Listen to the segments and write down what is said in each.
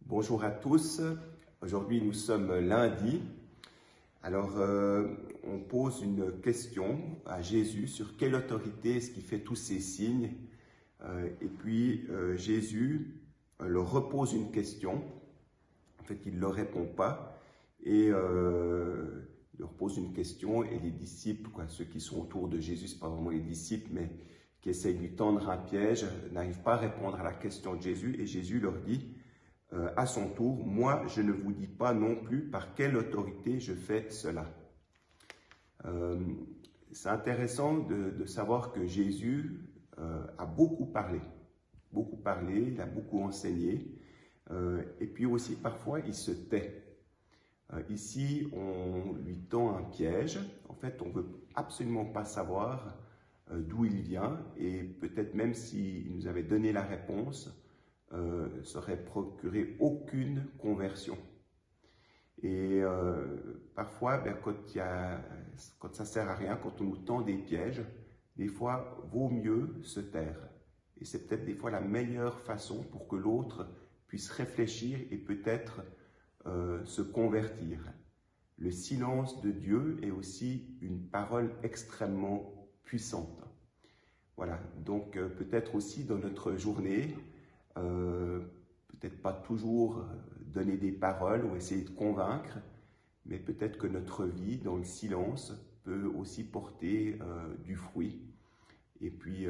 Bonjour à tous. Aujourd'hui, nous sommes lundi. Alors, on pose une question à Jésus sur quelle autorité est-ce qu'il fait tous ces signes. Et puis, Jésus leur repose une question. En fait, il ne leur répond pas. Et il leur pose une question et les disciples, ceux qui sont autour de Jésus, ce n'est pas vraiment les disciples, mais qui essayent de lui tendre un piège, n'arrivent pas à répondre à la question de Jésus. Et Jésus leur dit, à son tour, « Moi, je ne vous dis pas non plus par quelle autorité je fais cela. » C'est intéressant de savoir que Jésus a beaucoup parlé, il a beaucoup enseigné, et puis aussi parfois il se tait. Ici, on lui tend un piège. En fait, on ne veut absolument pas savoir d'où il vient, et peut-être même s'il nous avait donné la réponse, ça aurait procuré aucune conversion. Et parfois, quand ça ne sert à rien, quand on nous tend des pièges, des fois, vaut mieux se taire. Et c'est peut-être des fois la meilleure façon pour que l'autre puisse réfléchir et peut-être se convertir. Le silence de Dieu est aussi une parole extrêmement puissante. Voilà, donc peut-être aussi dans notre journée, peut-être pas toujours donner des paroles ou essayer de convaincre, mais peut-être que notre vie dans le silence peut aussi porter du fruit. Et puis,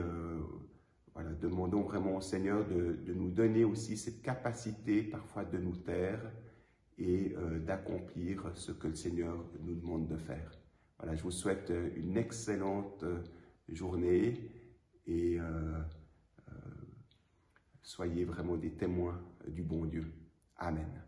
voilà, demandons vraiment au Seigneur de nous donner aussi cette capacité parfois de nous taire et d'accomplir ce que le Seigneur nous demande de faire. Voilà, je vous souhaite une excellente journée et soyez vraiment des témoins du bon Dieu. Amen.